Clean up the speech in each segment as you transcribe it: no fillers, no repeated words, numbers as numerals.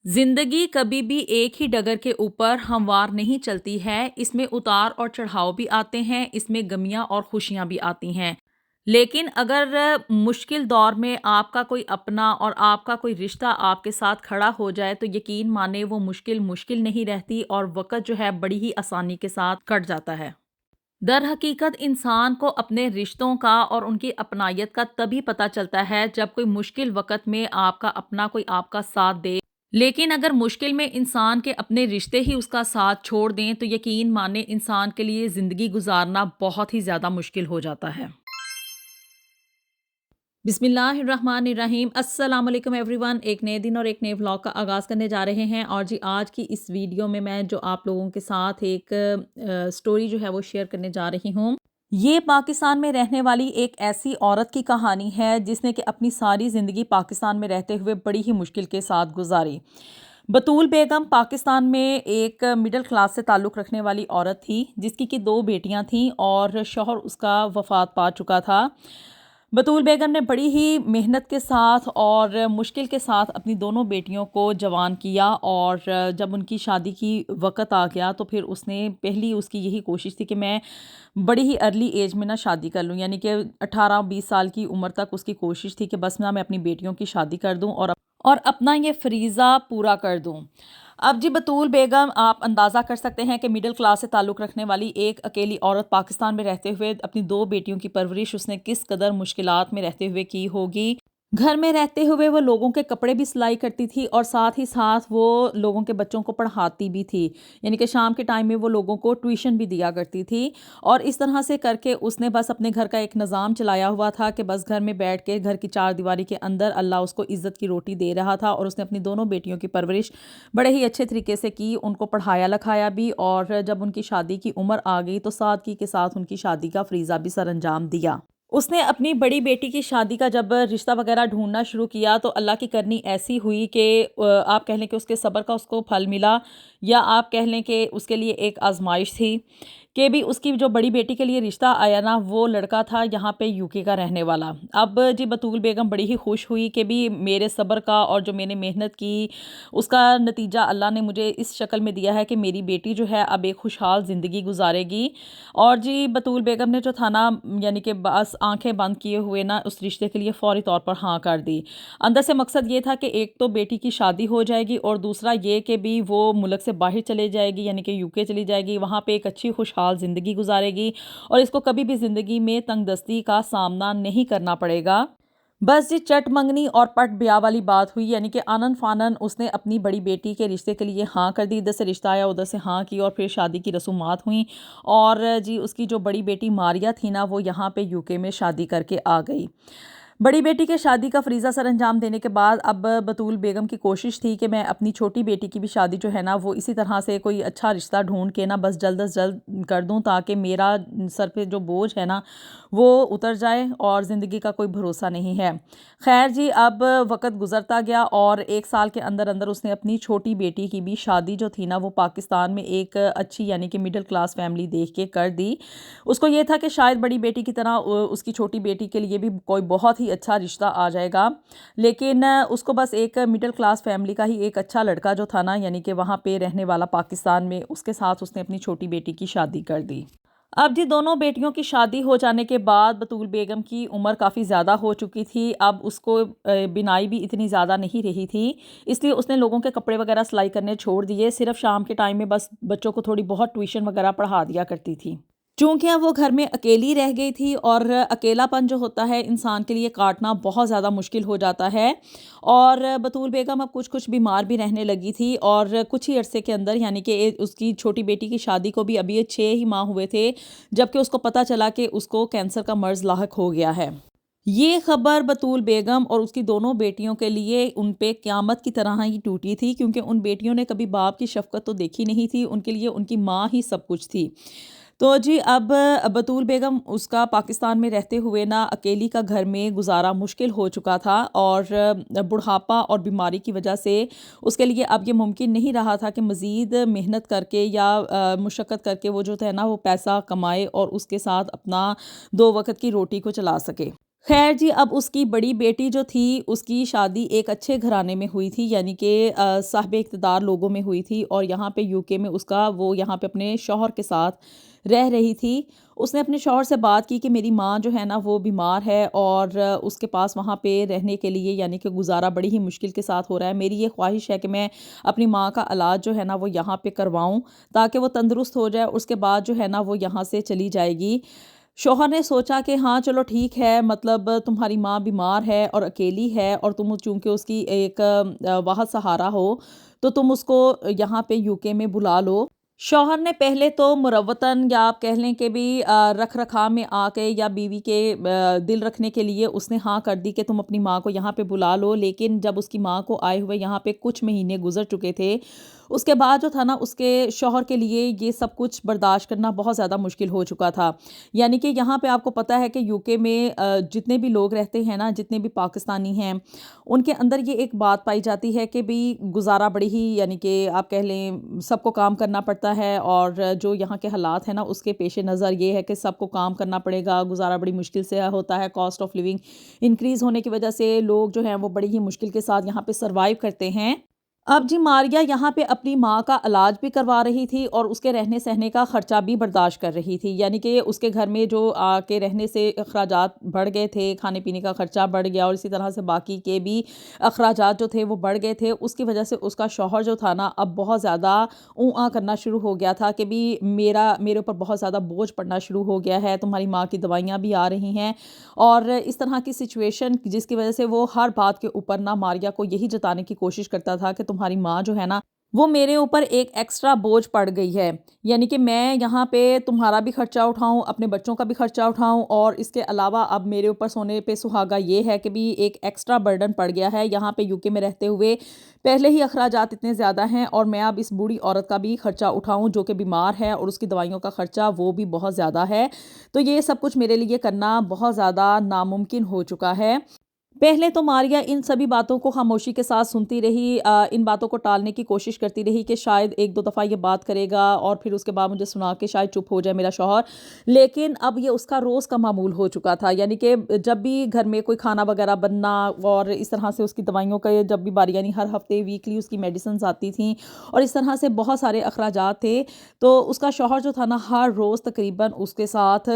जिंदगी कभी भी एक ही डगर के ऊपर हमवार नहीं चलती है। इसमें उतार और चढ़ाव भी आते हैं, इसमें गमियां और खुशियां भी आती हैं। लेकिन अगर मुश्किल दौर में आपका कोई अपना और आपका कोई रिश्ता आपके साथ खड़ा हो जाए तो यकीन माने वो मुश्किल मुश्किल नहीं रहती और वक़्त जो है बड़ी ही आसानी के साथ कट जाता है। दर हकीकत इंसान को अपने रिश्तों का और उनकी अपनायत का तभी पता चलता है जब कोई मुश्किल वक़्त में आपका अपना कोई आपका साथ दे। लेकिन अगर मुश्किल में इंसान के अपने रिश्ते ही उसका साथ छोड़ दें तो यकीन माने इंसान के लिए ज़िंदगी गुजारना बहुत ही ज़्यादा मुश्किल हो जाता है। बिस्मिल्लाहिर्रहमानिर्रहीम, अस्सलाम वालेकुम एवरीवन। एक नए दिन और एक नए व्लॉग का आगाज़ करने जा रहे हैं और जी आज की इस वीडियो में मैं जो आप लोगों के साथ एक स्टोरी जो है वो शेयर करने जा रही हूँ। ये पाकिस्तान में रहने वाली एक ऐसी औरत की कहानी है जिसने कि अपनी सारी ज़िंदगी पाकिस्तान में रहते हुए बड़ी ही मुश्किल के साथ गुजारी। बतूल बेगम पाकिस्तान में एक मिडिल क्लास से ताल्लुक़ रखने वाली औरत थी जिसकी कि दो बेटियां थीं और शौहर उसका वफ़ात पा चुका था। बतूल बेगम ने बड़ी ही मेहनत के साथ और मुश्किल के साथ अपनी दोनों बेटियों को जवान किया और जब उनकी शादी की वक़्त आ गया तो फिर उसने पहली उसकी यही कोशिश थी कि मैं बड़ी ही अर्ली एज में ना शादी कर लूँ, यानी कि 18-20 साल की उम्र तक उसकी कोशिश थी कि बस ना मैं अपनी बेटियों की शादी कर दूँ और अपना ये फ़रीज़ा पूरा कर दूँ। अब जी बतूल बेगम आप अंदाज़ा कर सकते हैं कि मिडिल क्लास से ताल्लुक़ रखने वाली एक अकेली औरत पाकिस्तान में रहते हुए अपनी दो बेटियों की परवरिश उसने किस कदर मुश्किलात में रहते हुए की होगी। घर में रहते हुए वो लोगों के कपड़े भी सिलाई करती थी और साथ ही साथ वो लोगों के बच्चों को पढ़ाती भी थी, यानी कि शाम के टाइम में वो लोगों को ट्यूशन भी दिया करती थी। और इस तरह से करके उसने बस अपने घर का एक निज़ाम चलाया हुआ था कि बस घर में बैठ के घर की चार दीवारी के अंदर अल्लाह उसको इज़्ज़त की रोटी दे रहा था और उसने अपनी दोनों बेटियों की परवरिश बड़े ही अच्छे तरीके से की, उनको पढ़ाया लिखाया भी और जब उनकी शादी की उम्र आ गई तो सादगी के साथ उनकी शादी का फ़रीज़ा भी सर अंजाम दिया। उसने अपनी बड़ी बेटी की शादी का जब रिश्ता वगैरह ढूंढना शुरू किया तो अल्लाह की करनी ऐसी हुई कि आप कह लें कि उसके सब्र का उसको फल मिला, या आप कह लें कि उसके लिए एक आजमाइश थी कि भी उसकी जो बड़ी बेटी के लिए रिश्ता आया ना वो लड़का था यहाँ पे यूके का रहने वाला। अब जी बतूल बेगम बड़ी ही खुश हुई कि भी मेरे सब्र का और जो मैंने मेहनत की उसका नतीजा अल्लाह ने मुझे इस शक्ल में दिया है कि मेरी बेटी जो है अब एक खुशहाल ज़िंदगी गुजारेगी। और जी बतूल बेगम ने जो था ना, यानी कि बस आंखें बंद किए हुए ना उस रिश्ते के लिए फ़ौरी तौर पर हाँ कर दी। अंदर से मकसद ये था कि एक तो बेटी की शादी हो जाएगी और दूसरा ये कि भी वो मुल्क से बाहर चले जाएगी, यानी कि यूके चली जाएगी, वहाँ पे एक अच्छी खुशहाल ज़िंदगी गुजारेगी और इसको कभी भी ज़िंदगी में तंगदस्ती का सामना नहीं करना पड़ेगा। बस जी चट मंगनी और पट ब्याह वाली बात हुई, यानी कि आनन फानन उसने अपनी बड़ी बेटी के रिश्ते के लिए हाँ कर दी। इधर से रिश्ता आया, उधर से हाँ की और फिर शादी की रसूमात हुई और जी उसकी जो बड़ी बेटी मारिया थी ना वो यहाँ पे यूके में शादी करके आ गई। बड़ी बेटी के शादी का फरीज़ा सर अंजाम देने के बाद अब बतूल बेगम की कोशिश थी कि मैं अपनी छोटी बेटी की भी शादी जो है ना वो इसी तरह से कोई अच्छा रिश्ता ढूंढ के ना बस जल्द अज जल्द कर दूं ताकि मेरा सर पे जो बोझ है ना वो उतर जाए और ज़िंदगी का कोई भरोसा नहीं है। खैर जी अब वक़्त गुजरता गया और एक साल के अंदर अंदर उसने अपनी छोटी बेटी की भी शादी जो थी ना वो पाकिस्तान में एक अच्छी यानी कि मिडिल क्लास फैमिली देख के कर दी। उसको ये था कि शायद बड़ी बेटी की तरह उसकी छोटी बेटी के लिए भी कोई बहुत ही अच्छा रिश्ता आ जाएगा। लेकिन उसको बस एक मिडिल क्लास फैमिली का ही एक अच्छा लड़का जो था ना, यानी कि वहाँ पे रहने वाला पाकिस्तान में, उसके साथ उसने अपनी छोटी बेटी की शादी कर दी। अब जी दोनों बेटियों की शादी हो जाने के बाद बतूल बेगम की उम्र काफ़ी ज़्यादा हो चुकी थी। अब उसको बिनाई भी इतनी ज़्यादा नहीं रही थी, इसलिए उसने लोगों के कपड़े वगैरह सिलाई करने छोड़ दिए। सिर्फ शाम के टाइम में बस बच्चों को थोड़ी बहुत ट्यूशन वगैरह पढ़ा दिया करती थी। चूँकि अब वो घर में अकेली रह गई थी और अकेलापन जो होता है इंसान के लिए काटना बहुत ज़्यादा मुश्किल हो जाता है। और बतूल बेगम अब कुछ-कुछ बीमार भी रहने लगी थी और कुछ ही अरसे के अंदर, यानी कि उसकी छोटी बेटी की शादी को भी अभी ये 6 ही माह हुए थे जबकि उसको पता चला कि उसको कैंसर का मर्ज़ लाहक हो गया है। ये खबर बतूल बेगम और उसकी दोनों बेटियों के लिए उन पे क़यामत की तरह ही टूटी थी, क्योंकि उन बेटियों ने कभी बाप की शफ़क़त तो देखी नहीं थी, उनके लिए उनकी माँ ही सब कुछ थी। तो जी अब बतूल बेगम उसका पाकिस्तान में रहते हुए ना अकेली का घर में गुजारा मुश्किल हो चुका था और बुढ़ापा और बीमारी की वजह से उसके लिए अब ये मुमकिन नहीं रहा था कि मज़ीद मेहनत करके या मुशक्क़त करके वो जो है ना वो पैसा कमाए और उसके साथ अपना दो वक्त की रोटी को चला सके। خیر جی، اب اس کی بڑی بیٹی جو تھی اس کی شادی ایک اچھے گھرانے میں ہوئی تھی، یعنی کہ صاحب اقتدار لوگوں میں ہوئی تھی، اور یہاں پہ یوکے میں وہ یہاں پہ اپنے شوہر کے ساتھ رہ رہی تھی۔ اس نے اپنے شوہر سے بات کی کہ میری ماں جو ہے نا وہ بیمار ہے، اور اس کے پاس وہاں پہ رہنے کے لیے یعنی کہ گزارا بڑی ہی مشکل کے ساتھ ہو رہا ہے۔ میری یہ خواہش ہے کہ میں اپنی ماں کا علاج جو ہے نا وہ یہاں پہ کرواؤں تاکہ وہ تندرست ہو جائے، اس کے بعد جو ہے نا وہ یہاں سے چلی جائے گی۔ شوہر نے سوچا کہ ہاں چلو ٹھیک ہے، مطلب تمہاری ماں بیمار ہے اور اکیلی ہے، اور تم چونکہ اس کی ایک واحد سہارا ہو، تو تم اس کو یہاں پہ یوکے میں بلا لو۔ شوہر نے پہلے تو مروتاً، یا آپ کہہ لیں کہ بھی رکھ رکھا میں آ کے، یا بیوی کے دل رکھنے کے لیے اس نے ہاں کر دی کہ تم اپنی ماں کو یہاں پہ بلا لو، لیکن جب اس کی ماں کو آئے ہوئے یہاں پہ کچھ مہینے گزر چکے تھے، اس کے بعد جو تھا نا اس کے شوہر کے لیے یہ سب کچھ برداشت کرنا بہت زیادہ مشکل ہو چکا تھا۔ یعنی کہ یہاں پہ آپ کو پتہ ہے کہ یوکے میں جتنے بھی لوگ رہتے ہیں نا، جتنے بھی پاکستانی ہیں، ان کے اندر یہ ایک بات پائی جاتی ہے کہ بھی گزارا بڑی ہی، یعنی کہ آپ کہہ لیں سب کو کام کرنا پڑتا ہے، اور جو یہاں کے حالات ہیں نا اس کے پیش نظر یہ ہے کہ سب کو کام کرنا پڑے گا، گزارا بڑی مشکل سے ہوتا ہے، کاسٹ آف لیونگ انکریز ہونے کی وجہ سے لوگ جو ہیں وہ بڑی ہی مشکل کے ساتھ یہاں پہ سروائیو کرتے ہیں۔ اب جی ماریا یہاں پہ اپنی ماں کا علاج بھی کروا رہی تھی، اور اس کے رہنے سہنے کا خرچہ بھی برداشت کر رہی تھی، یعنی کہ اس کے گھر میں جو آ کے رہنے سے اخراجات بڑھ گئے تھے، کھانے پینے کا خرچہ بڑھ گیا، اور اسی طرح سے باقی کے بھی اخراجات جو تھے وہ بڑھ گئے تھے۔ اس کی وجہ سے اس کا شوہر جو تھا نا اب بہت زیادہ اوں آ کرنا شروع ہو گیا تھا کہ بھی میرے اوپر بہت زیادہ بوجھ پڑنا شروع ہو گیا ہے، تمہاری ماں کی دوائیاں بھی آ رہی ہیں، اور اس طرح کی سچویشن جس کی وجہ سے وہ ہر بات کے اوپر نا ماریا کو یہی جتانے کی کوشش کرتا تھا کہ تمہاری ماں جو ہے نا وہ میرے اوپر ایک ایکسٹرا بوجھ پڑ گئی ہے، یعنی کہ میں یہاں پہ تمہارا بھی خرچہ اٹھاؤں، اپنے بچوں کا بھی خرچہ اٹھاؤں، اور اس کے علاوہ اب میرے اوپر سونے پہ سہاگا یہ ہے کہ بھی ایک ایکسٹرا برڈن پڑ گیا ہے یہاں پہ یوکے میں رہتے ہوئے۔ پہلے ہی اخراجات اتنے زیادہ ہیں، اور میں اب اس بوڑھی عورت کا بھی خرچہ اٹھاؤں جو کہ بیمار ہے، اور اس کی دوائیوں کا خرچہ وہ بھی بہت زیادہ ہے، تو یہ سب کچھ میرے لیے کرنا بہت زیادہ ناممکن ہو چکا ہے۔ پہلے تو ماریا ان سبھی باتوں کو خاموشی کے ساتھ سنتی رہی، ان باتوں کو ٹالنے کی کوشش کرتی رہی کہ شاید ایک دو دفعہ یہ بات کرے گا، اور پھر اس کے بعد مجھے سنا کے شاید چپ ہو جائے میرا شوہر، لیکن اب یہ اس کا روز کا معمول ہو چکا تھا، یعنی کہ جب بھی گھر میں کوئی کھانا وغیرہ بننا، اور اس طرح سے اس کی دوائیوں کا جب بھی باری، یعنی ہر ہفتے ویکلی اس کی میڈیسنز آتی تھیں، اور اس طرح سے بہت سارے اخراجات تھے، تو اس کا شوہر جو تھا نا ہر روز تقریباً اس کے ساتھ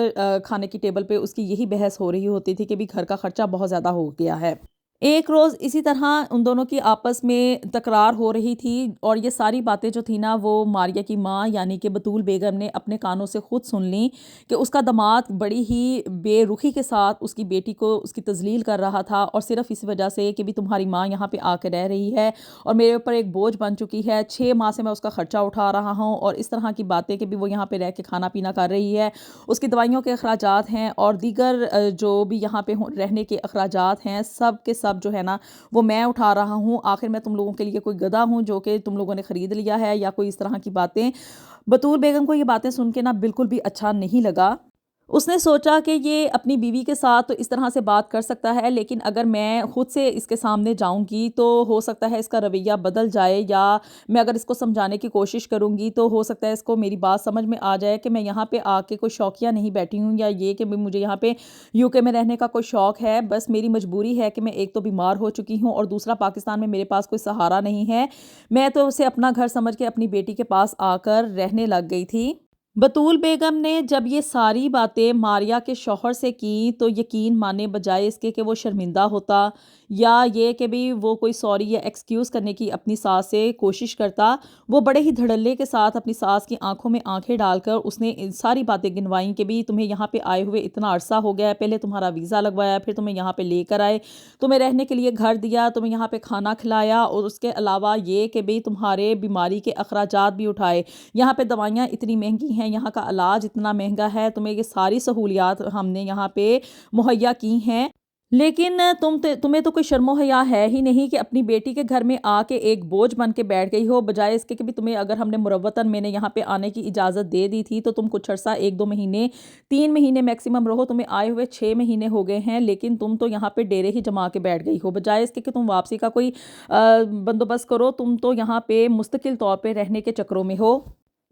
کھانے کی ٹیبل پہ اس کی یہی بحث ہو رہی ہوتی تھی کہ بھی گھر کا خرچہ بہت زیادہ ہو گیا ہے۔ ایک روز اسی طرح ان دونوں کی آپس میں تکرار ہو رہی تھی، اور یہ ساری باتیں جو تھی نا وہ ماریا کی ماں یعنی کہ بطول بیگم نے اپنے کانوں سے خود سن لیں کہ اس کا داماد بڑی ہی بے رخی کے ساتھ اس کی بیٹی کو اس کی تذلیل کر رہا تھا، اور صرف اس وجہ سے کہ بھی تمہاری ماں یہاں پہ آ کے رہ رہی ہے اور میرے اوپر ایک بوجھ بن چکی ہے، 6 ماہ سے میں اس کا خرچہ اٹھا رہا ہوں، اور اس طرح کی باتیں کہ بھی وہ یہاں پہ رہ کے کھانا پینا کر رہی ہے، اس کی دوائیوں کے اخراجات ہیں، اور دیگر جو بھی یہاں پہ رہنے کے اخراجات ہیں، سب کے سب جو ہے نا وہ میں اٹھا رہا ہوں، آخر میں تم لوگوں کے لیے کوئی گدھا ہوں جو کہ تم لوگوں نے خرید لیا ہے، یا کوئی اس طرح کی باتیں۔ بطول بیگم کو یہ باتیں سن کے نا بالکل بھی اچھا نہیں لگا۔ اس نے سوچا کہ یہ اپنی بیوی کے ساتھ تو اس طرح سے بات کر سکتا ہے، لیکن اگر میں خود سے اس کے سامنے جاؤں گی تو ہو سکتا ہے اس کا رویہ بدل جائے، یا میں اگر اس کو سمجھانے کی کوشش کروں گی تو ہو سکتا ہے اس کو میری بات سمجھ میں آ جائے کہ میں یہاں پہ آ کے کوئی شوقیہ نہیں بیٹھی ہوں، یا یہ کہ مجھے یہاں پہ یوکے میں رہنے کا کوئی شوق ہے، بس میری مجبوری ہے کہ میں ایک تو بیمار ہو چکی ہوں، اور دوسرا پاکستان میں میرے پاس کوئی سہارا نہیں ہے، میں تو اسے اپنا گھر سمجھ کے اپنی بیٹی کے پاس آ کر رہنے لگ گئی تھی۔ بطول بیگم نے جب یہ ساری باتیں ماریا کے شوہر سے کی تو یقین مانے بجائے اس کے کہ وہ شرمندہ ہوتا، یا یہ کہ بھی وہ کوئی سوری یا ایکسکیوز کرنے کی اپنی ساس سے کوشش کرتا، وہ بڑے ہی دھڑلے کے ساتھ اپنی ساس کی آنکھوں میں آنکھیں ڈال کر اس نے ان ساری باتیں گنوائیں کہ بھی تمہیں یہاں پہ آئے ہوئے اتنا عرصہ ہو گیا ہے، پہلے تمہارا ویزا لگوایا، پھر تمہیں یہاں پہ لے کر آئے، تمہیں رہنے کے لیے گھر دیا، تمہیں یہاں پہ کھانا کھلایا، اور اس کے علاوہ یہ کہ بھی تمہارے بیماری کے اخراجات بھی اٹھائے، یہاں پہ دوائیاں اتنی مہنگی ہیں، یہاں کا علاج اتنا مہنگا ہے، تمہیں یہ ساری سہولیات ہم نے یہاں پہ مہیا کی ہیں، لیکن تمہیں تو کوئی شرم و حیا ہے ہی نہیں کہ اپنی بیٹی کے گھر میں آ کے ایک بوجھ بن کے بیٹھ گئی ہو، بجائے اس کے کہ بھی تمہیں اگر ہم نے مروتاً میں نے یہاں پہ آنے کی اجازت دے دی تھی تو تم کچھ عرصہ 1-2 مہینے 3 مہینے میکسیمم رہو، تمہیں آئے ہوئے 6 مہینے ہو گئے ہیں، لیکن تم تو یہاں پہ ڈیرے ہی جما کے بیٹھ گئی ہو، بجائے اس کے کہ تم واپسی کا کوئی بندوبست کرو، تم تو یہاں پہ مستقل طور پہ رہنے کے چکروں میں ہو۔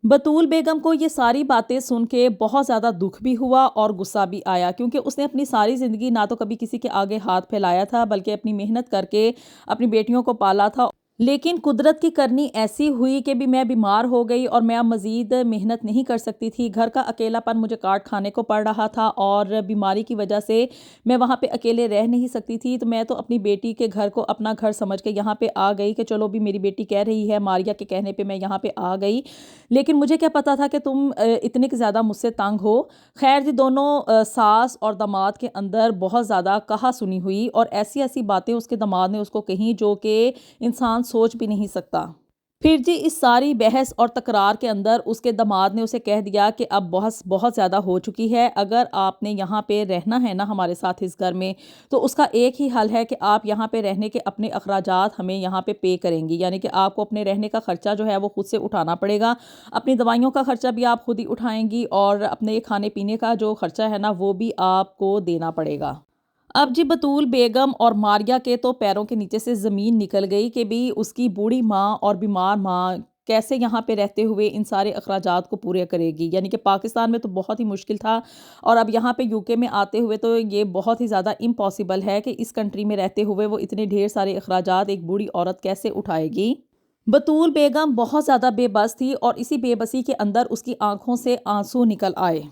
बतूल बेगम को ये सारी बातें सुन के बहुत ज़्यादा दुख भी हुआ और गुस्सा भी आया, क्योंकि उसने अपनी सारी ज़िंदगी ना तो कभी किसी के आगे हाथ फैलाया था, बल्कि अपनी मेहनत करके अपनी बेटियों को पाला था। लेकिन कुदरत की करनी ऐसी हुई कि भी मैं बीमार हो गई और मैं अब मज़ीद मेहनत नहीं कर सकती थी। घर का अकेलापन मुझे काट खाने को पड़ रहा था और बीमारी की वजह से मैं वहाँ पे अकेले रह नहीं सकती थी। तो मैं तो अपनी बेटी के घर को अपना घर समझ के यहाँ पे आ गई कि चलो भी मेरी बेटी कह रही है, मारिया के कहने पे मैं यहाँ पे आ गई। लेकिन मुझे क्या पता था कि तुम इतने के ज़्यादा मुझसे तंग हो। खैर जी, दोनों सास और दामाद के अंदर बहुत ज़्यादा कहा सुनी हुई और ऐसी-ऐसी बातें उसके दामाद ने उसको कहीं जो कि इंसान सोच भी नहीं सकता। फिर जी इस सारी बहस और तकरार के अंदर उसके दामाद ने उसे कह दिया कि अब बहुत बहुत ज़्यादा हो चुकी है, अगर आपने यहाँ पे रहना है ना हमारे साथ इस घर में, तो उसका एक ही हल है कि आप यहाँ पे रहने के अपने अखराजात हमें यहाँ पे करेंगी। यानी कि आपको अपने रहने का खर्चा जो है वो खुद से उठाना पड़ेगा, अपनी दवाइयों का खर्चा भी आप खुद ही उठाएंगी और अपने खाने पीने का जो खर्चा है ना वो भी आपको देना पड़ेगा। अब जी बतूल बेगम और मारिया के तो पैरों के नीचे से ज़मीन निकल गई कि भी उसकी बूढ़ी माँ और बीमार माँ कैसे यहाँ पे रहते हुए इन सारे अखराजात को पूरे करेगी। यानी कि पाकिस्तान में तो बहुत ही मुश्किल था और अब यहाँ पे यूके में आते हुए तो ये बहुत ही ज़्यादा इम्पॉसिबल है कि इस कंट्री में रहते हुए वो इतने ढेर सारे अखराजात एक बूढ़ी औरत कैसे उठाएगी। बतूल बेगम बहुत ज़्यादा बेबस थी और इसी बेबसी के अंदर उसकी आंखों से आंसू निकल आए।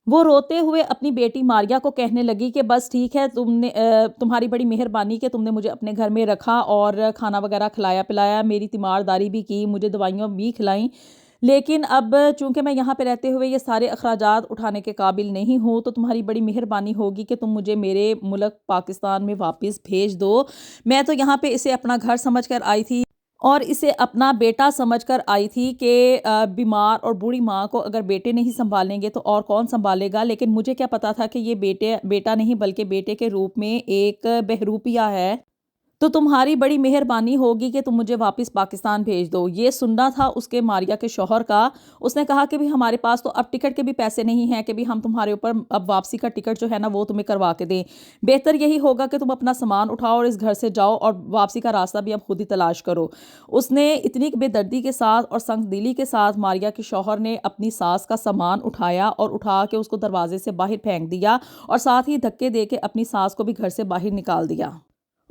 वो रोते हुए अपनी बेटी मारिया को कहने लगी कि बस ठीक है, तुम्हारी बड़ी मेहरबानी कि तुमने मुझे अपने घर में रखा और खाना वगैरह खिलाया पिलाया, मेरी तीमारदारी भी की, मुझे दवाइयाँ भी खिलाई। लेकिन अब चूँकि मैं यहाँ पे रहते हुए ये सारे अखराजात उठाने के काबिल नहीं हूँ, तो तुम्हारी बड़ी मेहरबानी होगी कि तुम मुझे मेरे मुल्क पाकिस्तान में वापस भेज दो। मैं तो यहाँ पे इसे अपना घर समझ कर आई थी और इसे अपना बेटा समझकर आई थी कि बीमार और बूढ़ी माँ को अगर बेटे नहीं सँभालेंगे तो और कौन सँभालेगा। लेकिन मुझे क्या पता था कि ये बेटा नहीं बल्कि बेटे के रूप में एक बहरूपिया है। तो तुम्हारी बड़ी मेहरबानी होगी कि तुम मुझे वापस पाकिस्तान भेज दो। ये सुनना था उसके मारिया के शौहर का। उसने कहा कि भी हमारे पास तो अब टिकट के भी पैसे नहीं हैं कि भी हम तुम्हारे ऊपर अब वापसी का टिकट जो है ना वो तुम्हें करवा के दें। बेहतर यही होगा कि तुम अपना सामान उठाओ और इस घर से जाओ और वापसी का रास्ता भी अब खुद ही तलाश करो। उसने इतनी बेदर्दी के साथ और संगदिली के साथ मारिया के शौहर ने अपनी सास का सामान उठाया और उठा के उसको दरवाजे से बाहर फेंक दिया और साथ ही धक्के दे के अपनी सास को भी घर से बाहर निकाल दिया।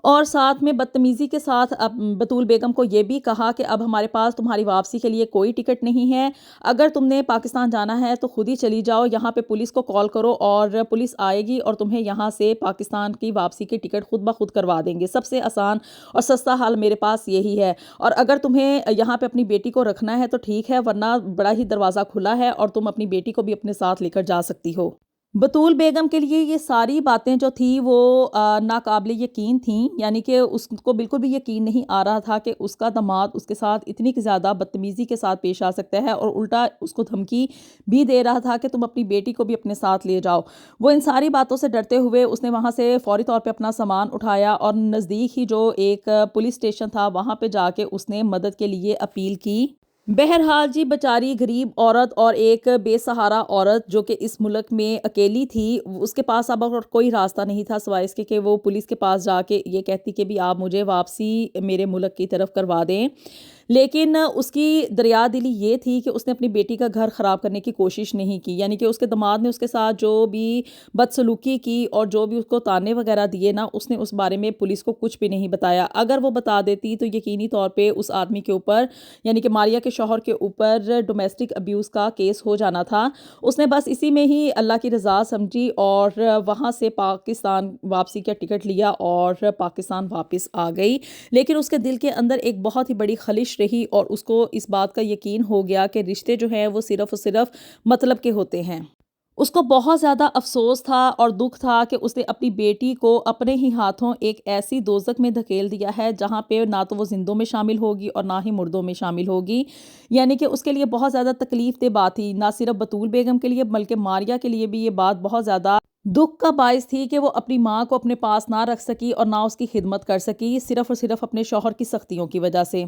और साथ में बदतमीज़ी के साथ अब बतूल बेगम को ये भी कहा कि अब हमारे पास तुम्हारी वापसी के लिए कोई टिकट नहीं है। अगर तुमने पाकिस्तान जाना है तो खुद ही चली जाओ, यहाँ पे पुलिस को कॉल करो और पुलिस आएगी और तुम्हें यहाँ से पाकिस्तान की वापसी के टिकट खुद ब खुद करवा देंगे। सबसे आसान और सस्ता हाल मेरे पास यही है। और अगर तुम्हें यहाँ पे अपनी बेटी को रखना है तो ठीक है, वरना बड़ा ही दरवाज़ा खुला है और तुम अपनी बेटी को भी अपने साथ लेकर जा सकती हो। बतूल बेगम के लिए ये सारी बातें जो थी वो नाकाबिले यकीन थीं। यानी कि उसको बिल्कुल भी यकीन नहीं आ रहा था कि उसका दामाद उसके साथ इतनी की ज़्यादा बदतमीज़ी के साथ पेश आ सकता है और उल्टा उसको धमकी भी दे रहा था कि तुम अपनी बेटी को भी अपने साथ ले जाओ। वो इन सारी बातों से डरते हुए उसने वहाँ से फ़ौरी तौर पे अपना सामान उठाया और नज़दीक ही जो एक पुलिस स्टेशन था वहाँ पे जाके उसने मदद के लिए अपील की। बहरहाल जी, बेचारी गरीब औरत और एक बेसहारा औरत जो कि इस मुल्क में अकेली थी, उसके पास अब और कोई रास्ता नहीं था सिवाय इसके कि वो पुलिस के पास जाके ये कहती कि भी आप मुझे वापसी मेरे मुल्क की तरफ करवा दें। लेकिन उसकी दरिया दिली ये थी कि उसने अपनी बेटी का घर ख़राब करने की कोशिश नहीं की। यानी कि उसके दामाद ने उसके साथ जो भी बदसलूकी की और जो भी उसको ताने वगैरह दिए ना, उसने उस बारे में पुलिस को कुछ भी नहीं बताया। अगर वो बता देती तो यकीनी तौर पे उस आदमी के ऊपर, यानी कि मारिया के शौहर के ऊपर डोमेस्टिक अब्यूज़ का केस हो जाना था। उसने बस इसी में ही अल्लाह की रज़ा समझी और वहाँ से पाकिस्तान वापसी का टिकट लिया और पाकिस्तान वापस आ गई। लेकिन उसके दिल के अंदर एक बहुत ही बड़ी खलिश रही और उसको इस बात का यकीन हो गया कि रिश्ते जो हैं वो सिर्फ़ और सिर्फ़ मतलब के होते हैं। उसको बहुत ज़्यादा अफ़सोस था और दुःख था कि उसने अपनी बेटी को अपने ही हाथों एक ऐसी दोज़ख में धकेल दिया है जहाँ पे ना तो वो ज़िंदों में शामिल होगी और ना ही मुर्दों में शामिल होगी। यानी कि उसके लिए बहुत ज़्यादा तकलीफ़ दे बात थी, ना सिर्फ़ बतूल बेगम के लिए बल्कि मारिया के लिए भी ये बात बहुत ज़्यादा दुःख का बायस थी कि वो अपनी माँ को अपने पास ना रख सकी और ना उसकी खिदमत कर सकी, सिर्फ़ और सिर्फ़ अपने शौहर की सख्तियों की वजह से।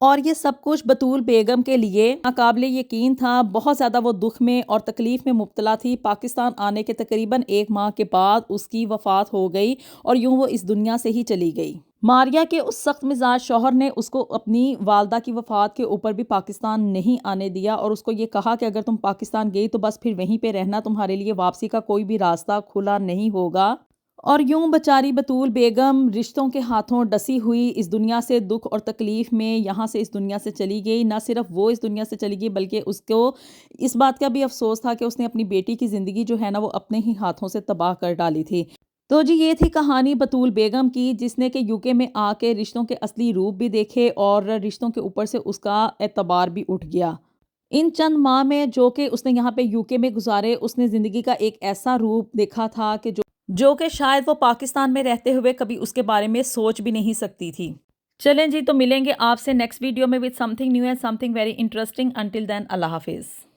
और ये सब कुछ बतूल बेगम के लिए नाकाबिले यकीन था। बहुत ज़्यादा वो दुख में और तकलीफ़ में मुब्तला थी। पाकिस्तान आने के तकरीबन 1 माह के बाद उसकी वफ़ात हो गई और यूँ वो इस दुनिया से ही चली गई। ماریہ کے اس سخت مزاج شوہر نے اس کو اپنی والدہ کی وفات کے اوپر بھی پاکستان نہیں آنے دیا اور اس کو یہ کہا کہ اگر تم پاکستان گئی تو بس پھر وہیں پہ رہنا، تمہارے لیے واپسی کا کوئی بھی راستہ کھلا نہیں ہوگا۔ اور یوں بیچاری بطول بیگم رشتوں کے ہاتھوں ڈسی ہوئی اس دنیا سے دکھ اور تکلیف میں یہاں سے اس دنیا سے چلی گئی۔ نہ صرف وہ اس دنیا سے چلی گئی بلکہ اس کو اس بات کا بھی افسوس تھا کہ اس نے اپنی بیٹی کی زندگی جو ہے نا وہ اپنے ہی ہاتھوں سے تباہ کر ڈالی تھی۔ تو جی یہ تھی کہانی بطول بیگم کی، جس نے کہ یوکے میں آ کے رشتوں کے اصلی روپ بھی دیکھے اور رشتوں کے اوپر سے اس کا اعتبار بھی اٹھ گیا۔ ان چند ماہ میں جو کہ اس نے یہاں پہ یوکے میں گزارے، اس نے زندگی کا ایک ایسا روپ دیکھا تھا کہ جو کہ شاید وہ پاکستان میں رہتے ہوئے کبھی اس کے بارے میں سوچ بھی نہیں سکتی تھی۔ چلیں جی، تو ملیں گے آپ سے نیکسٹ ویڈیو میں with something new and something very interesting. Until then, اللہ حافظ۔